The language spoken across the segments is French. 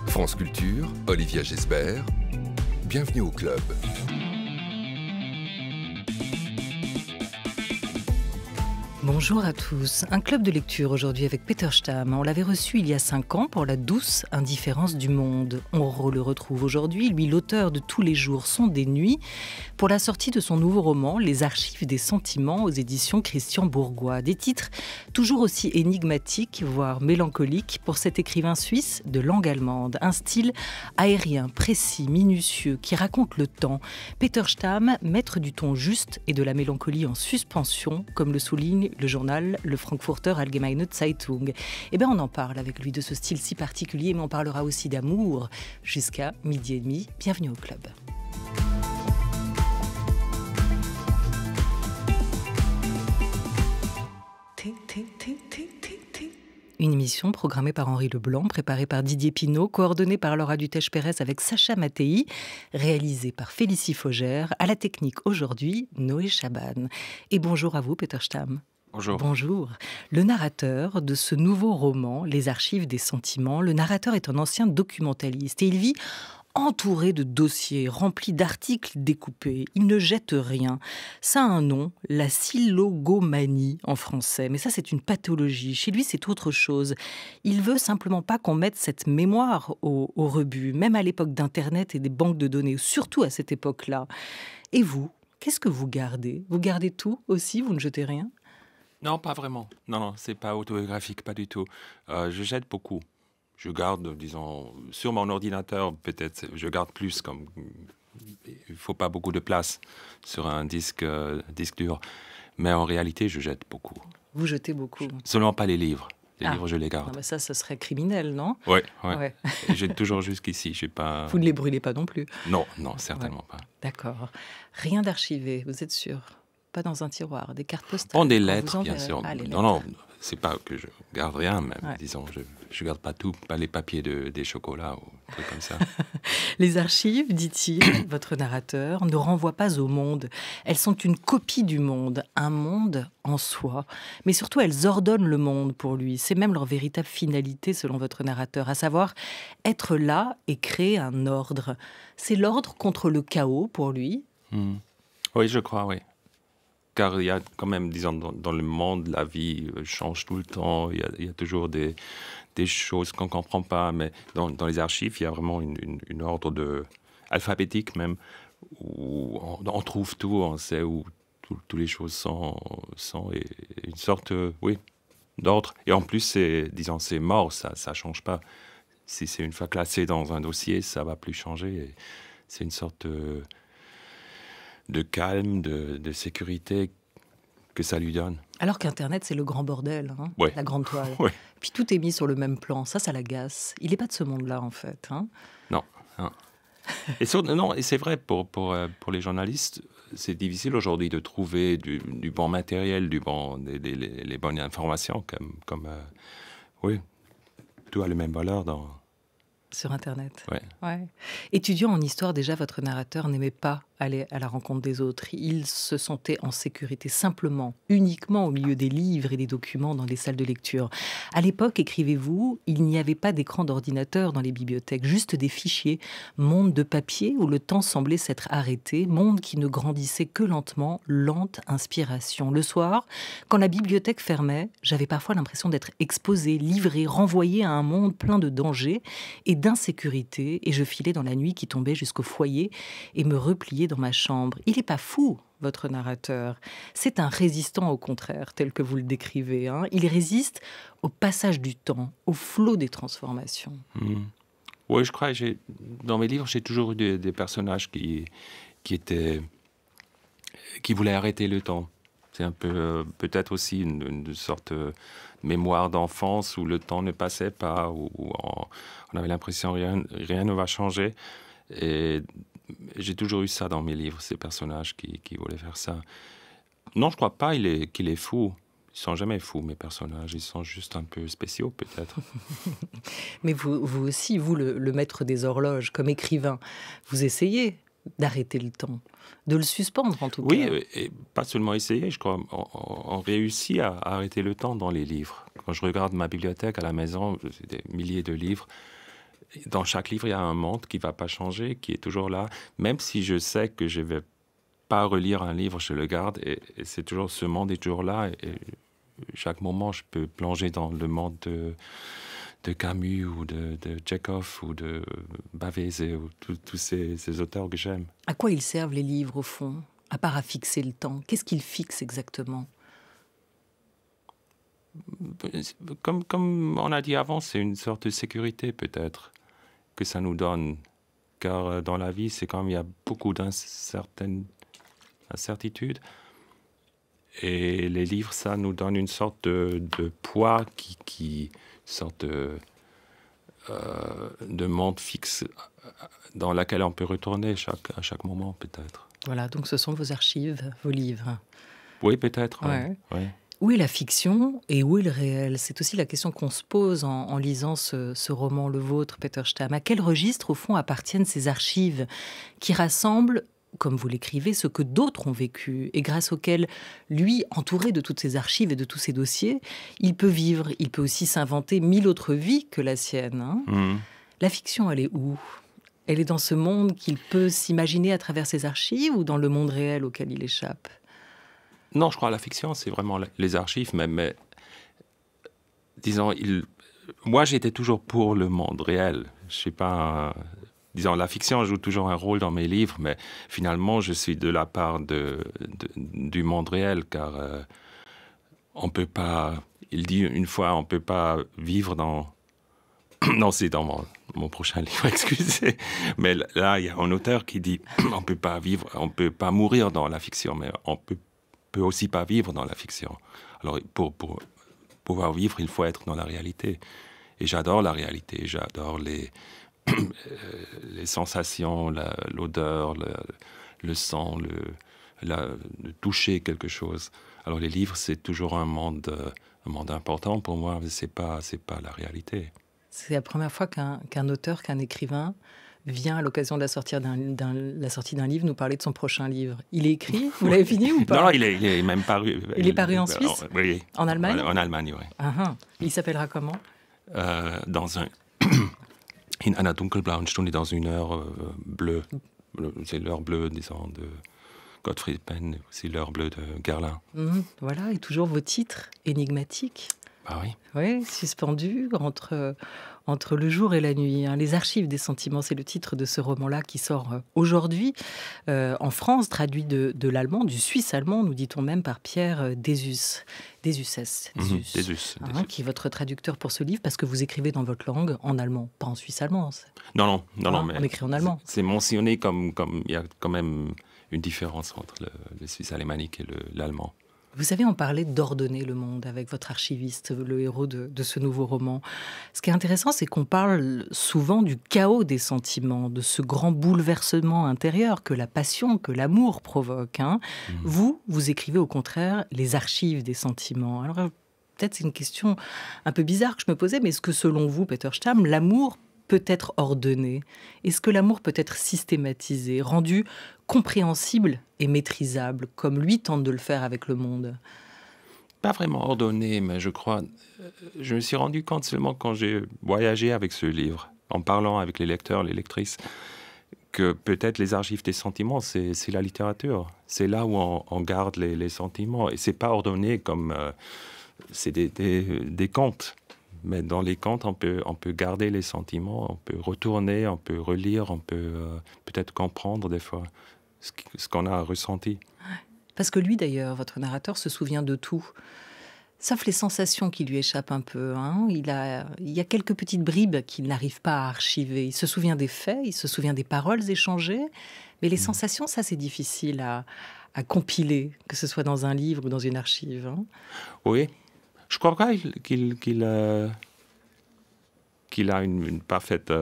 France Culture, Olivia Gesbert, bienvenue au club. Bonjour à tous. Un club de lecture aujourd'hui avec Peter Stamm. On l'avait reçu il y a 5 ans pour La douce indifférence du monde. On le retrouve aujourd'hui, lui l'auteur de Tous les jours sont des nuits, pour la sortie de son nouveau roman Les archives des sentiments aux éditions Christian Bourgois. Des titres toujours aussi énigmatiques, voire mélancoliques pour cet écrivain suisse de langue allemande. Un style aérien, précis, minutieux, qui raconte le temps. Peter Stamm, maître du ton juste et de la mélancolie en suspension, comme le souligne le journal Le Frankfurter Allgemeine Zeitung. Eh bien, on en parle avec lui de ce style si particulier, mais on parlera aussi d'amour jusqu'à 12h30. Bienvenue au club. Une émission programmée par Henri Leblanc, préparée par Didier Pinault, coordonnée par Laura Dutèche-Pérez avec Sacha Mattei, réalisée par Félicie Faugère, à la technique aujourd'hui, Noé Chaban. Et bonjour à vous, Peter Stamm. Bonjour. Bonjour. Le narrateur de ce nouveau roman, Les archives des sentiments, le narrateur est un ancien documentaliste et il vit entouré de dossiers remplis d'articles découpés. Il ne jette rien. Ça a un nom, la syllogomanie en français. Mais ça, c'est une pathologie. Chez lui, c'est autre chose. Il veut simplement pas qu'on mette cette mémoire au rebut, même à l'époque d'Internet et des banques de données, surtout à cette époque-là. Et vous, qu'est-ce que vous gardez ? Vous gardez tout aussi ? Vous ne jetez rien ? Non, pas vraiment. Non, c'est pas autobiographique, pas du tout. Je jette beaucoup. Je garde, disons, sur mon ordinateur, peut-être, je garde plus, comme il faut pas beaucoup de place sur un disque dur. Mais en réalité, je jette beaucoup. Vous jetez beaucoup. Seulement pas les livres. Les livres, je les garde. Non, mais ça serait criminel, non ? Oui. Je jette toujours jusqu'ici. J'ai pas... Vous ne les brûlez pas non plus ? Non, certainement pas. D'accord. Rien d'archivé, vous êtes sûr ? Pas dans un tiroir, des cartes postales. Bon, des lettres, bien sûr. Ah, non, c'est pas que je garde rien, même. Disons, je garde pas tout, pas les papiers des chocolats ou des trucs comme ça. Les archives, dit-il, votre narrateur, ne renvoient pas au monde. Elles sont une copie du monde, un monde en soi. Mais surtout, elles ordonnent le monde pour lui. C'est même leur véritable finalité, selon votre narrateur, à savoir être là et créer un ordre. C'est l'ordre contre le chaos pour lui. Oui, je crois, oui. Car il y a quand même, disons, dans le monde, la vie change tout le temps. Il y a toujours des choses qu'on ne comprend pas. Mais dans les archives, il y a vraiment une ordre alphabétique même, où on trouve tout, on sait où toutes les choses sont et une sorte, d'ordre. Et en plus, c'est mort, ça ne change pas. Si c'est une fois classé dans un dossier, ça ne va plus changer. Et c'est une sorte de calme, de sécurité que ça lui donne. Alors qu'Internet, c'est le grand bordel, la grande toile. Ouais. Puis tout est mis sur le même plan, ça l'agace. Il n'est pas de ce monde-là, en fait. Non. Et c'est vrai, pour les journalistes, c'est difficile aujourd'hui de trouver du bon matériel, les bonnes informations. Tout a la même valeur sur Internet. Ouais. Étudiant en histoire, déjà, votre narrateur n'aimait pas aller à la rencontre des autres. Il se sentait en sécurité simplement, uniquement au milieu des livres et des documents dans les salles de lecture. À l'époque, écrivez-vous, il n'y avait pas d'écran d'ordinateur dans les bibliothèques, juste des fichiers, monde de papier où le temps semblait s'être arrêté, monde qui ne grandissait que lentement, lente inspiration. Le soir, quand la bibliothèque fermait, j'avais parfois l'impression d'être exposé, livré, renvoyé à un monde plein de dangers et d'insécurité, et je filais dans la nuit qui tombait jusqu'au foyer et me repliais dans ma chambre. Il n'est pas fou, votre narrateur. C'est un résistant au contraire, tel que vous le décrivez. Il résiste au passage du temps, au flot des transformations. Oui, je crois. Dans mes livres, j'ai toujours eu des personnages qui voulaient arrêter le temps. C'est un peu, peut-être aussi une sorte de mémoire d'enfance où le temps ne passait pas, où on avait l'impression que rien ne va changer. Et j'ai toujours eu ça dans mes livres, ces personnages qui voulaient faire ça. Non, je ne crois pas qu'il est fou. Ils ne sont jamais fous, mes personnages. Ils sont juste un peu spéciaux, peut-être. Mais vous aussi, vous, le maître des horloges, comme écrivain, vous essayez d'arrêter le temps, de le suspendre en tout Oui, cas. et pas seulement essayer, je crois. On réussit à arrêter le temps dans les livres. Quand je regarde ma bibliothèque à la maison, c'est des milliers de livres. Dans chaque livre, il y a un monde qui ne va pas changer, qui est toujours là. Même si je sais que je ne vais pas relire un livre, je le garde. Et c'est toujours, ce monde est toujours là. Et chaque moment, je peux plonger dans le monde de Camus ou de Tchekhov ou de Bavese ou tous ces auteurs que j'aime. À quoi ils servent les livres au fond, à part à fixer le temps? Qu'est-ce qu'ils fixent exactement? Comme on a dit avant, c'est une sorte de sécurité peut-être que ça nous donne. Car dans la vie, c'est quand même, il y a beaucoup d'incertitudes. Et les livres, ça nous donne une sorte de poids sorte de monde fixe dans laquelle on peut retourner à chaque moment peut-être. Voilà, donc ce sont vos archives, vos livres. Oui, peut-être. Ouais. Oui. Où est la fiction et où est le réel? C'est aussi la question qu'on se pose en lisant ce roman, le vôtre, Peter Stamm. À quel registre, au fond, appartiennent ces archives qui rassemblent, comme vous l'écrivez, ce que d'autres ont vécu et grâce auxquels, lui, entouré de toutes ces archives et de tous ces dossiers, il peut vivre, il peut aussi s'inventer 1000 autres vies que la sienne. Hein. La fiction, elle est où? Elle est dans ce monde qu'il peut s'imaginer à travers ses archives ou dans le monde réel auquel il échappe? Non, je crois que la fiction, c'est vraiment les archives, mais disons, moi, j'étais toujours pour le monde réel. Je sais pas, disons, la fiction joue toujours un rôle dans mes livres, mais finalement, je suis de la part du monde réel, car on peut pas, il dit une fois, on peut pas vivre dans... Non, c'est dans mon prochain livre, excusez. Mais là, il y a un auteur qui dit, on peut pas vivre, on peut pas mourir dans la fiction, mais on peut aussi pas vivre dans la fiction. Alors, pour pouvoir vivre, il faut être dans la réalité. Et j'adore la réalité, j'adore les sensations, l'odeur, le sang, de toucher quelque chose. Alors, les livres, c'est toujours un monde important pour moi, mais c'est pas la réalité. C'est la première fois qu'un auteur, qu'un écrivain vient à l'occasion de la sortie d'un livre nous parler de son prochain livre. Il est écrit? Vous l'avez fini ou pas? Non, il est même paru. Il est paru en Suisse? Oui. En Allemagne? En Allemagne, oui. Il s'appellera comment? In einer dunkelblauen Stunde, dans une heure bleue. C'est l'heure bleue, disons, de Gottfried Benn, aussi l'heure bleue de Gerlin. Voilà, et toujours vos titres énigmatiques. Ah oui. Oui, suspendus entre le jour et la nuit. Les archives des sentiments, c'est le titre de ce roman-là qui sort aujourd'hui en France, traduit de l'allemand, du suisse allemand, nous dit-on même, par Pierre Desus, qui est votre traducteur pour ce livre, parce que vous écrivez dans votre langue en allemand, pas en suisse allemand. Non, mais on écrit en allemand. C'est mentionné comme il y a quand même une différence entre le suisse alémanique et l'allemand. Vous savez, on parlait d'ordonner le monde avec votre archiviste, le héros de ce nouveau roman. Ce qui est intéressant, c'est qu'on parle souvent du chaos des sentiments, de ce grand bouleversement intérieur que la passion, que l'amour provoque. Vous écrivez au contraire les archives des sentiments. Alors peut-être c'est une question un peu bizarre que je me posais, mais est-ce que selon vous, Peter Stamm, l'amour peut être ordonné? Est-ce que l'amour peut être systématisé, rendu compréhensible et maîtrisable, comme lui tente de le faire avec le monde? Pas vraiment ordonné, mais je crois... Je me suis rendu compte seulement quand j'ai voyagé avec ce livre, en parlant avec les lecteurs, les lectrices, que peut-être les archives des sentiments, c'est la littérature. C'est là où on garde les sentiments. Et c'est pas ordonné comme... c'est des contes. Mais dans les contes, on peut garder les sentiments, on peut retourner, on peut relire, on peut peut-être comprendre des fois ce qu'on a ressenti. Parce que lui, d'ailleurs, votre narrateur se souvient de tout, sauf les sensations qui lui échappent un peu. Il y a quelques petites bribes qu'il n'arrive pas à archiver. Il se souvient des faits, il se souvient des paroles échangées, mais les sensations, ça, c'est difficile à compiler, que ce soit dans un livre ou dans une archive. Oui. Je crois pas qu'il a une parfaite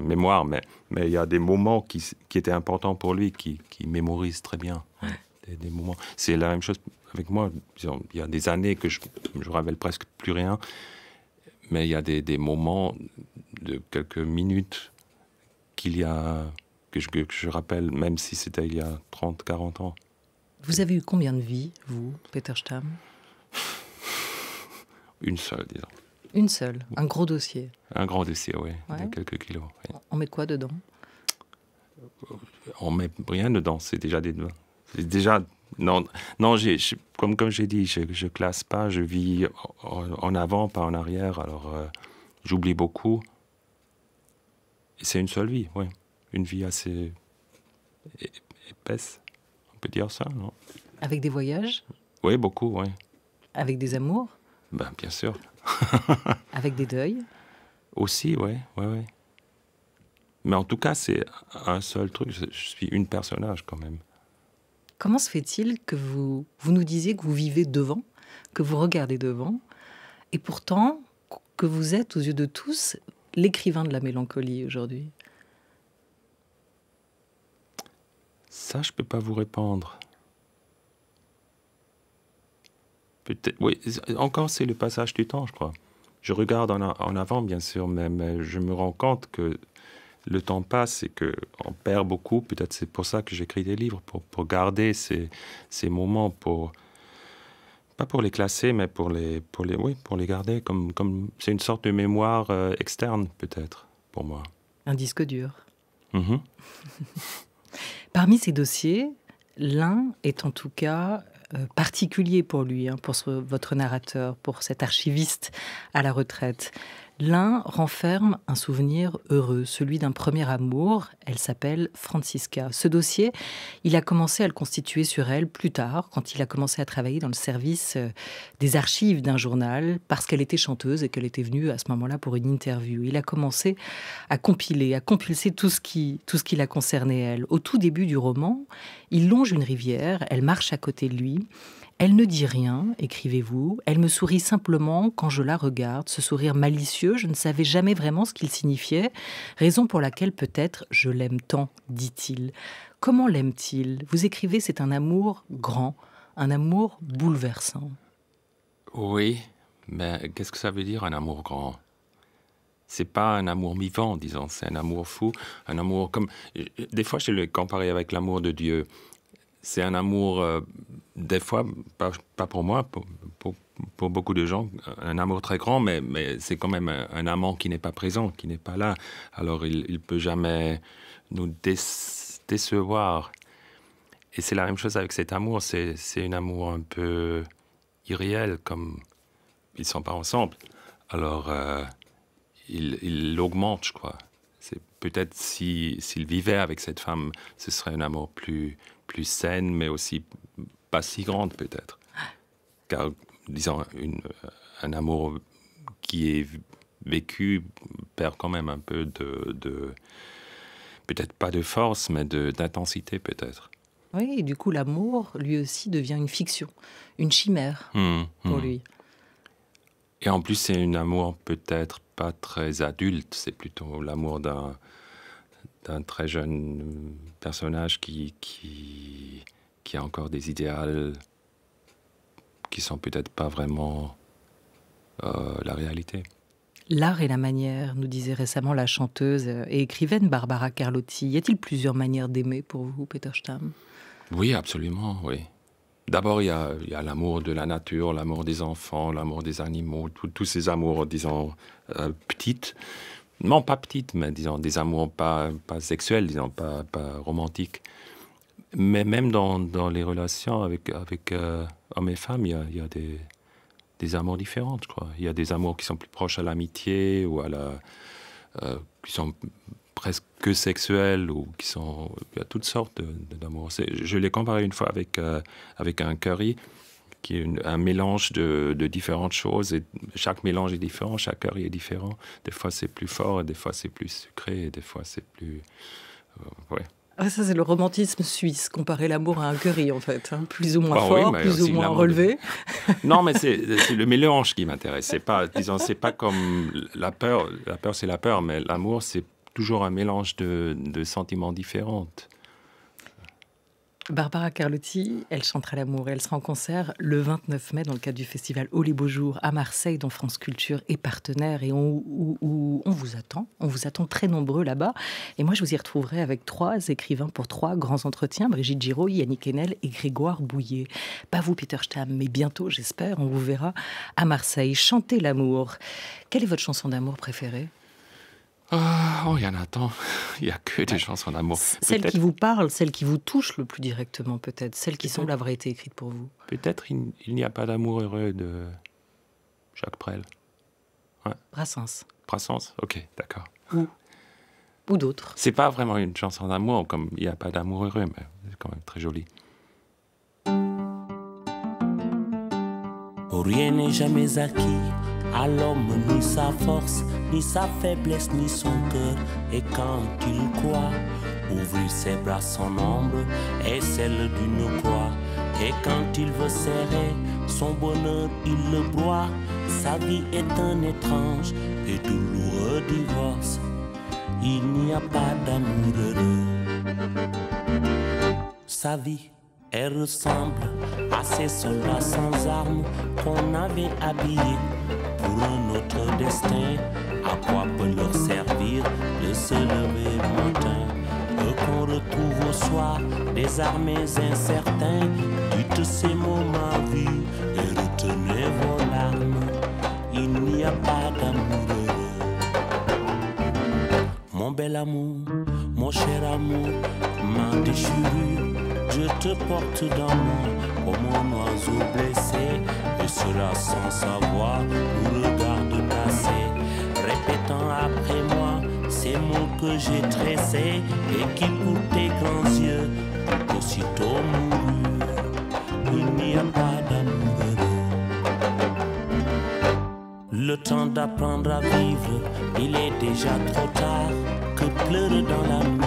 mémoire, mais il y a des moments qui étaient importants pour lui, qui mémorise très bien. Des moments. C'est la même chose avec moi. Il y a des années que je me rappelle presque plus rien, mais il y a des moments de quelques minutes que que je rappelle, même si c'était il y a 30, 40 ans. Vous avez eu combien de vies, vous, Peter Stamm? Une seule, disons. Une seule, un gros dossier. Un grand dossier, oui, Ouais. de quelques kilos. Oui. On met quoi dedans? On met rien dedans, c'est déjà des... C'est déjà... Non, comme j'ai dit, je classe pas, je vis en avant, pas en arrière, alors j'oublie beaucoup. Et c'est une seule vie, oui. Une vie assez épaisse, on peut dire ça, non? Avec des voyages? Oui, beaucoup, oui. Avec des amours? Ben, bien sûr. Avec des deuils? Aussi, oui, oui, oui. Mais en tout cas, c'est un seul truc, je suis une personnage quand même. Comment se fait-il que vous nous disiez que vous vivez devant, que vous regardez devant, et pourtant que vous êtes, aux yeux de tous, l'écrivain de la mélancolie aujourd'hui? Ça, je ne peux pas vous répondre. Peut-être, oui, encore c'est le passage du temps, je crois. Je regarde en avant, bien sûr, mais je me rends compte que le temps passe et qu'on perd beaucoup. Peut-être c'est pour ça que j'écris des livres, pour garder ces moments, pas pour les classer, mais pour les garder comme c'est une sorte de mémoire externe, peut-être, pour moi. Un disque dur. Mm-hmm. Parmi ces dossiers, l'un est en tout cas particulier pour lui, pour votre narrateur, pour cet archiviste à la retraite. L'un renferme un souvenir heureux, celui d'un premier amour. Elle s'appelle Francisca. Ce dossier, il a commencé à le constituer sur elle plus tard, quand il a commencé à travailler dans le service des archives d'un journal, parce qu'elle était chanteuse et qu'elle était venue à ce moment-là pour une interview. Il a commencé à compiler, à compulser tout ce qui la concernait, elle. Au tout début du roman, il longe une rivière, elle marche à côté de lui. Elle ne dit rien, écrivez-vous. Elle me sourit simplement quand je la regarde. Ce sourire malicieux, je ne savais jamais vraiment ce qu'il signifiait. Raison pour laquelle peut-être je l'aime tant, dit-il. Comment l'aime-t-il? Vous écrivez, c'est un amour grand, un amour bouleversant. Oui, mais qu'est-ce que ça veut dire un amour grand? C'est pas un amour vivant, disons. C'est un amour fou, un amour comme... Des fois, je le compare avec l'amour de Dieu. C'est un amour, des fois, pas pour moi, pour beaucoup de gens, un amour très grand, mais c'est quand même un amant qui n'est pas présent, qui n'est pas là. Alors, il ne peut jamais nous décevoir. Et c'est la même chose avec cet amour. C'est un amour un peu irréel, comme ils ne sont pas ensemble. Alors, il l'augmente, je crois. C'est peut-être s'il vivait avec cette femme, ce serait un amour plus saine, mais aussi pas si grande, peut-être. Car, disons, un amour qui est vécu perd quand même un peu de peut-être pas de force, mais d'intensité, peut-être. Oui, et du coup, l'amour, lui aussi, devient une fiction, une chimère pour lui. Et en plus, c'est un amour peut-être pas très adulte, c'est plutôt l'amour d'un très jeune personnage qui a encore des idéaux qui sont peut-être pas vraiment la réalité. L'art et la manière, nous disait récemment la chanteuse et écrivaine Barbara Carlotti. Y a-t-il plusieurs manières d'aimer pour vous, Peter Stamm? Oui, absolument, oui. D'abord, il y a l'amour de la nature, l'amour des enfants, l'amour des animaux, tous ces amours, disons, petites. Non, pas petites, mais disons, des amours pas sexuels, disons, pas romantiques. Mais même dans les relations avec hommes et femmes, il y a des amours différents, je crois. Il y a des amours qui sont plus proches à l'amitié ou qui sont presque que sexuels ou qui sont... Il y a toutes sortes d'amours. Je l'ai comparé une fois avec un curry, qui est un mélange de différentes choses. Et chaque mélange est différent, chaque curry est différent. Des fois, c'est plus fort, et des fois, c'est plus sucré, et des fois, c'est plus... ouais. Ah, ça, c'est le romantisme suisse, comparer l'amour à un curry, en fait. Plus ou moins fort, oui, plus ou moins relevé. Non, mais c'est le mélange qui m'intéresse. C'est pas comme la peur. La peur, c'est la peur, mais l'amour, c'est toujours un mélange de sentiments différents. Barbara Carlotti, elle chantera l'amour et elle sera en concert le 29 mai dans le cadre du festival Oh les beaux jours à Marseille, dont France Culture est partenaire et où on vous attend. On vous attend très nombreux là-bas. Et moi, je vous y retrouverai avec 3 écrivains pour 3 grands entretiens, Brigitte Giraud, Yannick Enel et Grégoire Bouillet. Pas vous, Peter Stamm, mais bientôt, j'espère, on vous verra à Marseille. Chantez l'amour. Quelle est votre chanson d'amour préférée ? Oh, il y en a tant. Il n'y a que des chansons d'amour. Celle qui vous parle, celle qui vous touche le plus directement, peut-être. Celle qui semble avoir été écrite pour vous. Peut-être il n'y a pas d'amour heureux de Jacques Brel. Ouais. Brassens. Brassens, ok, d'accord. Ou d'autres. C'est pas vraiment une chanson d'amour, comme il n'y a pas d'amour heureux, mais c'est quand même très joli. Rien n'est jamais acquis à l'homme, ni sa force, ni sa faiblesse, ni son cœur. Et quand il croit ouvrir ses bras, son ombre est celle d'une croix. Et quand il veut serrer son bonheur, il le broie. Sa vie est un étrange et douloureux divorce. Il n'y a pas d'amour heureux. Sa vie, elle ressemble à ces soldats sans armes qu'on avait habillés pour un autre destin. À quoi peut leur servir de se lever le matin? Eux qu'on retrouve au soir, désarmés incertains. Dites ces mots, ma vie, et retenez vos larmes. Il n'y a pas d'amour heureux. Mon bel amour, mon cher amour, ma déchirure, je te porte dans moi comme un oiseau blessé. Et cela sans savoir, nous regarde passer, répétant après moi ces mots que j'ai tressés et qui pour tes grands yeux tout aussitôt moururent. Il n'y a pas d'amour heureux. Le temps d'apprendre à vivre, il est déjà trop tard. Que pleure dans la nuit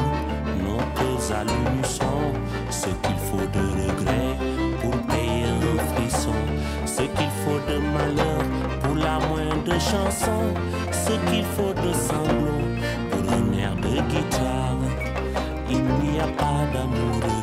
nos cœurs à l'unisson. Ce qu'il faut de regret pour payer un frisson. Ce qu'il faut de malheur pour la moindre chanson. Ce qu'il faut de sanglots pour un air de guitare. Il n'y a pas d'amour heureux.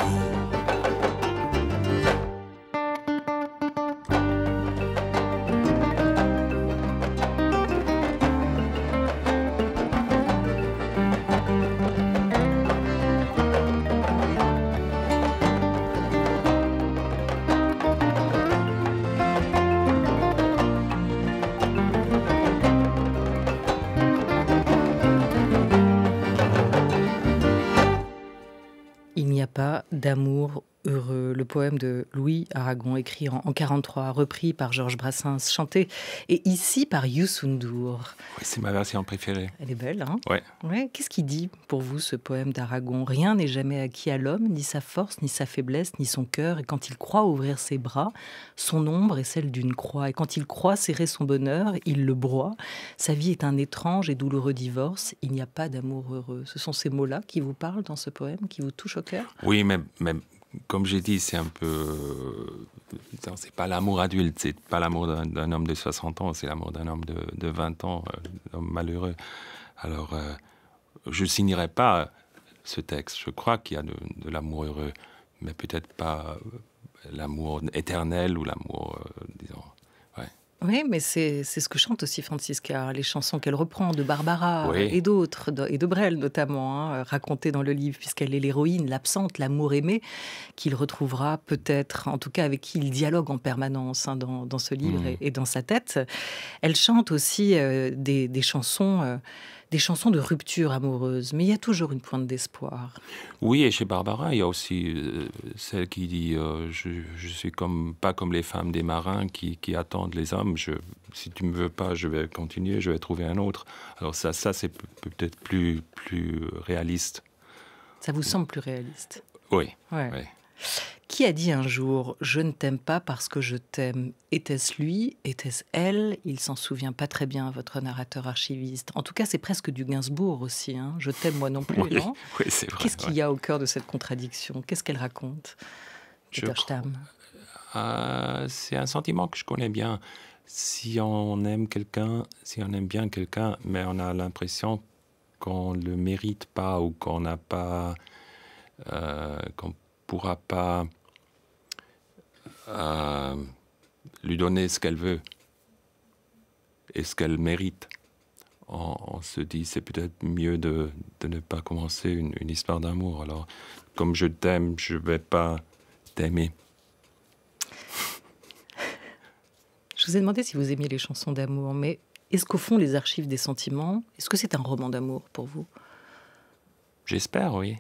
Il n'y a pas d'amour heureux. Le poème de Louis Aragon, écrit en 1943, repris par Georges Brassens, chanté et ici par Youssou N'Dour. Oui, c'est ma version préférée. Elle est belle, hein ? Ouais. Ouais. Qu'est-ce qu'il dit pour vous, ce poème d'Aragon ? Rien n'est jamais acquis à l'homme, ni sa force, ni sa faiblesse, ni son cœur. Et quand il croit ouvrir ses bras, son ombre est celle d'une croix. Et quand il croit serrer son bonheur, il le broie. Sa vie est un étrange et douloureux divorce. Il n'y a pas d'amour heureux. Ce sont ces mots-là qui vous parlent dans ce poème, qui vous touchent au cœur ? Oui, mais comme j'ai dit, c'est un peu... C'est pas l'amour adulte, c'est pas l'amour d'un homme de 60 ans, c'est l'amour d'un homme de 20 ans, un homme malheureux. Alors, je signerai pas ce texte. Je crois qu'il y a de l'amour heureux, mais peut-être pas l'amour éternel ou l'amour, disons... Oui, mais c'est ce que chante aussi Francisca, les chansons qu'elle reprend de Barbara Oui. et d'autres, et de Brel notamment, hein, racontées dans le livre, puisqu'elle est l'héroïne, l'absente, l'amour aimé, qu'il retrouvera peut-être, en tout cas avec qui il dialogue en permanence hein, dans ce livre et dans sa tête. Elle chante aussi des chansons de rupture amoureuse, mais il y a toujours une pointe d'espoir. Oui, et chez Barbara, il y a aussi celle qui dit je suis pas comme les femmes des marins qui attendent les hommes. Si tu me veux pas, je vais continuer, je vais trouver un autre. Alors ça c'est peut-être plus réaliste. Ça vous semble plus réaliste ? Oui. Ouais. Oui. Qui a dit un jour « Je ne t'aime pas parce que je t'aime » ? Était-ce lui ? Était-ce elle ? Il s'en souvient pas très bien, votre narrateur archiviste. En tout cas, c'est presque du Gainsbourg aussi. Hein. Je t'aime moi non plus, Oui, non ? oui, c'est vrai. Qu'est-ce qu'il y a au cœur de cette contradiction ? Qu'est-ce qu'elle raconte, Peter Stamm ? C'est un sentiment que je connais bien. Si on aime quelqu'un, si on aime bien quelqu'un, mais on a l'impression qu'on ne le mérite pas ou qu'on n'a pas... qu'on pourra pas lui donner ce qu'elle veut et ce qu'elle mérite. On se dit c'est peut-être mieux de ne pas commencer une histoire d'amour. Alors, comme je t'aime, je vais pas t'aimer. Je vous ai demandé si vous aimiez les chansons d'amour, mais est-ce qu'au fond, les archives des sentiments, est-ce que c'est un roman d'amour pour vous? J'espère, oui.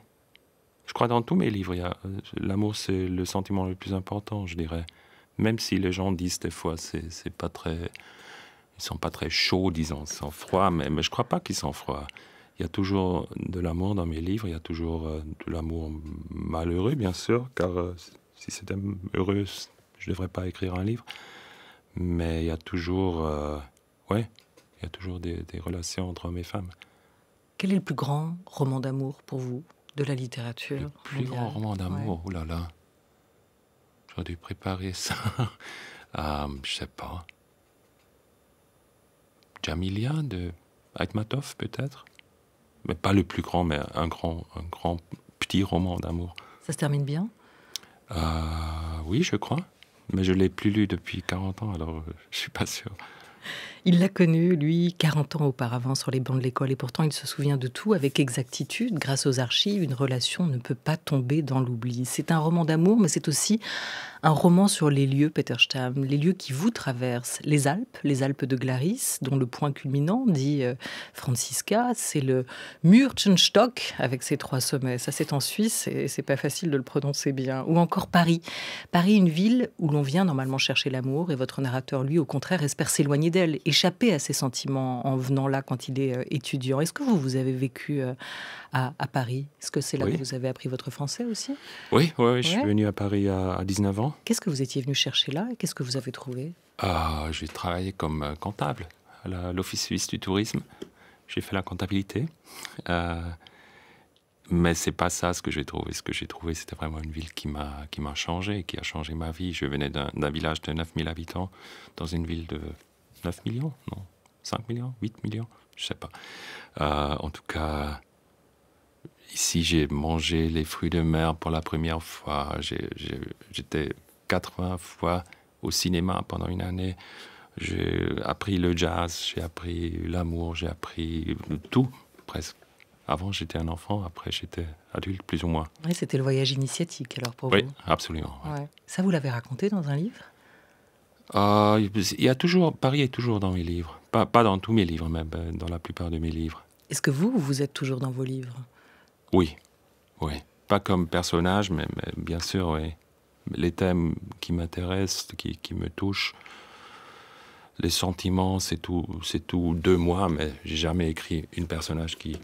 Je crois dans tous mes livres, l'amour c'est le sentiment le plus important, je dirais. Même si les gens disent des fois c'est pas très, ils sont pas très chauds, disons, ils sont froids, mais je crois pas qu'ils sont froids. Il y a toujours de l'amour dans mes livres, il y a toujours de l'amour malheureux, bien sûr, car si c'était heureux, je devrais pas écrire un livre. Mais il y a toujours, il y a toujours des relations entre hommes et femmes. Quel est le plus grand roman d'amour pour vous, de la littérature Le plus grand roman d'amour, oh là là. J'aurais dû préparer ça. Je sais pas. Djamilia de Aitmatov, peut-être. Mais pas le plus grand, mais un grand petit roman d'amour. Ça se termine bien? Oui, je crois. Mais je ne l'ai plus lu depuis 40 ans, alors je ne suis pas sûr. Il l'a connu, lui, 40 ans auparavant sur les bancs de l'école, et pourtant il se souvient de tout avec exactitude. Grâce aux archives, une relation ne peut pas tomber dans l'oubli. C'est un roman d'amour, mais c'est aussi un roman sur les lieux, Peter Stamm, les lieux qui vous traversent. Les Alpes de Glaris, dont le point culminant, dit Franziska, c'est le Mürchenstock avec ses 3 sommets. Ça, c'est en Suisse, et c'est pas facile de le prononcer bien. Ou encore Paris. Paris, une ville où l'on vient normalement chercher l'amour, et votre narrateur, lui, au contraire, espère s'éloigner d'elle, échapper à ses sentiments en venant là quand il est étudiant. Est-ce que vous avez vécu à Paris? Est-ce que c'est là que vous avez appris votre français aussi? Oui, je suis venu à Paris à 19 ans. Qu'est-ce que vous étiez venu chercher là et qu'est-ce que vous avez trouvé? J'ai travaillé comme comptable à l'Office suisse du tourisme. J'ai fait la comptabilité. Mais c'est pas ça ce que j'ai trouvé. Ce que j'ai trouvé, c'était vraiment une ville qui m'a changé, qui a changé ma vie. Je venais d'un village de 9000 habitants dans une ville de 9 millions, non, 5 millions, 8 millions, je sais pas. En tout cas, ici, j'ai mangé les fruits de mer pour la première fois. J'étais 80 fois au cinéma pendant une année. J'ai appris le jazz, j'ai appris l'amour, j'ai appris tout, presque. Avant, j'étais un enfant, après, j'étais adulte, plus ou moins. Oui, c'était le voyage initiatique, alors, pour vous? Oui, absolument. Ouais. Ça, vous l'avez raconté dans un livre? Il y a toujours, Paris est toujours dans mes livres. Pas dans tous mes livres, mais dans la plupart de mes livres. Est-ce que vous êtes toujours dans vos livres? Oui. Pas comme personnage, mais bien sûr, oui. Les thèmes qui m'intéressent, qui me touchent, les sentiments, c'est tout de moi, mais j'ai jamais écrit un personnage qui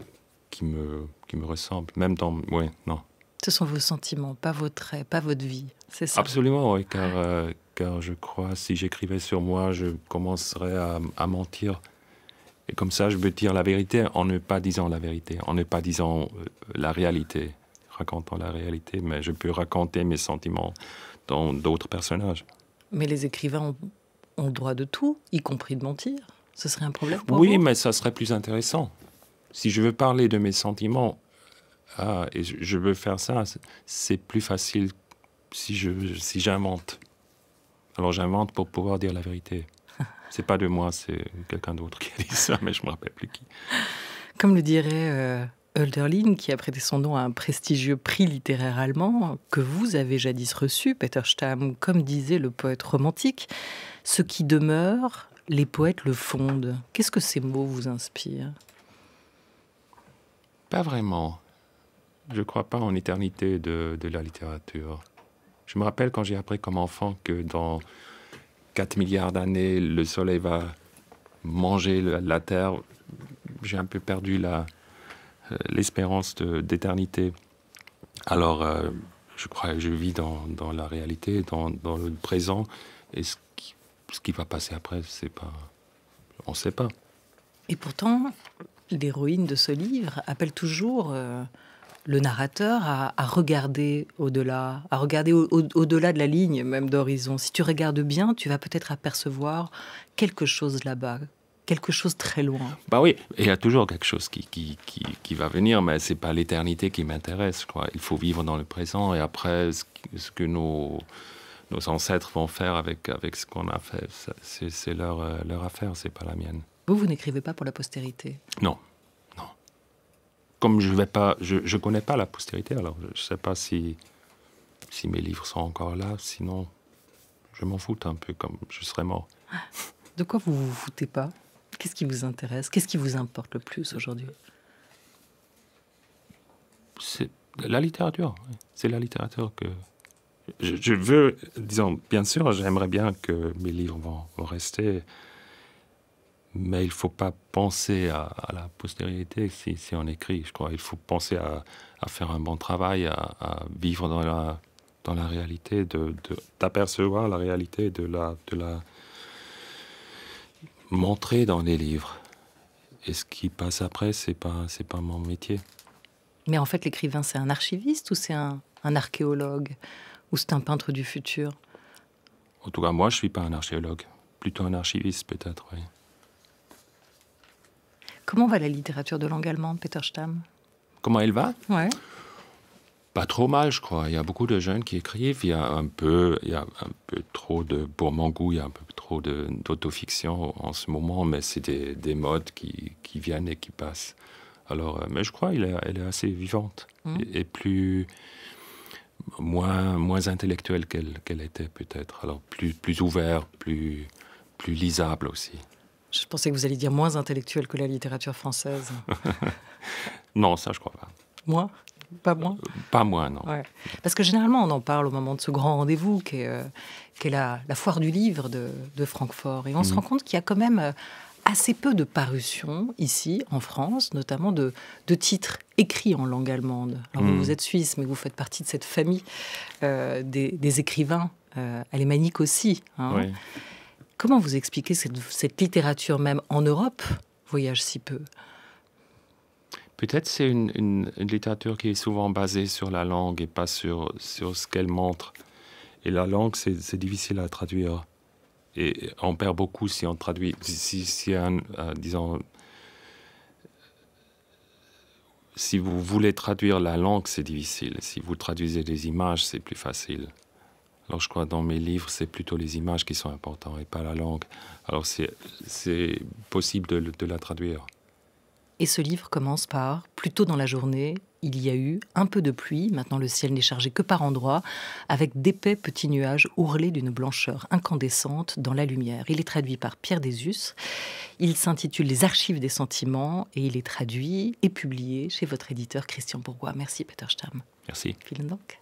me ressemble. Même dans... Oui, non. Ce sont vos sentiments, pas vos traits, pas votre vie, c'est ça? Absolument, oui, car je crois, si j'écrivais sur moi, je commencerais à mentir. Et comme ça, je peux dire la vérité en ne pas disant la vérité, en ne pas disant la réalité, racontant la réalité, mais je peux raconter mes sentiments dans d'autres personnages. Mais les écrivains ont le droit de tout, y compris de mentir. Ce serait un problème pour vous? Oui, mais ça serait plus intéressant. Si je veux parler de mes sentiments, et je veux faire ça, c'est plus facile si j'invente. Alors j'invente pour pouvoir dire la vérité. C'est pas de moi, c'est quelqu'un d'autre qui a dit ça, mais je me rappelle plus qui. Comme le dirait Hölderlin, qui a prêté son nom à un prestigieux prix littéraire allemand, que vous avez jadis reçu, Peter Stamm, comme disait le poète romantique, ce qui demeure, les poètes le fondent. Qu'est-ce que ces mots vous inspirent? Pas vraiment. Je crois pas en l'éternité de la littérature. Je me rappelle quand j'ai appris comme enfant que dans 4 milliards d'années, le soleil va manger la Terre. J'ai un peu perdu l'espérance d'éternité. Alors, je crois que je vis dans la réalité, dans le présent. Et ce qui va passer après, on ne sait pas. Et pourtant, l'héroïne de ce livre appelle toujours le narrateur à regarder au-delà, à regarder au-delà de la ligne même d'horizon. Si tu regardes bien, tu vas peut-être apercevoir quelque chose là-bas. quelque chose très loin. Bah oui, il y a toujours quelque chose qui va venir, mais c'est pas l'éternité qui m'intéresse, je crois. Il faut vivre dans le présent, et après, ce que nos ancêtres vont faire avec ce qu'on a fait, c'est leur affaire, c'est pas la mienne. Vous n'écrivez pas pour la postérité? Non. Comme je connais pas la postérité, alors je sais pas si mes livres sont encore là, sinon je m'en fous un peu, comme je serais mort. De quoi vous vous foutez pas? Qu'est-ce qui vous intéresse? Qu'est-ce qui vous importe le plus aujourd'hui? C'est la littérature. C'est la littérature que je veux, disons, bien sûr, j'aimerais bien que mes livres vont rester, mais il ne faut pas penser à la postérité si on écrit, je crois. Il faut penser à faire un bon travail, à vivre dans la réalité, d'apercevoir la réalité, de la montrer dans les livres. Et ce qui passe après, c'est pas mon métier. Mais en fait, l'écrivain, c'est un archiviste ou c'est un archéologue? Ou c'est un peintre du futur? En tout cas, moi, je suis pas un archéologue. Plutôt un archiviste, peut-être, oui. Comment va la littérature de langue allemande, Peter Stamm? Comment elle va? Ouais. Pas trop mal, je crois. Il y a beaucoup de jeunes qui écrivent. Il y a un peu trop pour mon goût, il y a un peu trop d'autofiction en ce moment, mais c'est des modes qui viennent et qui passent. Alors, mais je crois qu'elle est assez vivante et moins intellectuelle qu'elle était peut-être. Alors, plus ouverte, plus lisable aussi. Je pensais que vous alliez dire moins intellectuelle que la littérature française. Non, ça, je crois pas. Moi? Pas moins? Pas moins, non. Ouais. Parce que généralement, on en parle au moment de ce grand rendez-vous qui est la foire du livre de Francfort. Et on se rend compte qu'il y a quand même assez peu de parutions ici, en France, notamment de titres écrits en langue allemande. Alors vous êtes suisse, mais vous faites partie de cette famille des écrivains alémaniques aussi. Hein. Oui. Comment vous expliquez cette littérature, même en Europe, voyage si peu? Peut-être c'est une littérature qui est souvent basée sur la langue et pas sur ce qu'elle montre. Et la langue, c'est difficile à traduire. Et on perd beaucoup si on traduit. Disons, si vous voulez traduire la langue, c'est difficile. Si vous traduisez des images, c'est plus facile. Alors je crois que dans mes livres, c'est plutôt les images qui sont importantes et pas la langue. Alors c'est possible de la traduire. Et ce livre commence par « Plus tôt dans la journée, il y a eu un peu de pluie, maintenant le ciel n'est chargé que par endroits, avec d'épais petits nuages ourlés d'une blancheur incandescente dans la lumière ». Il est traduit par Pierre Désus. Il s'intitule « Les archives des sentiments » et il est traduit et publié chez votre éditeur Christian Bourgois. Merci Peter Stamm. Merci. Vielen Dank.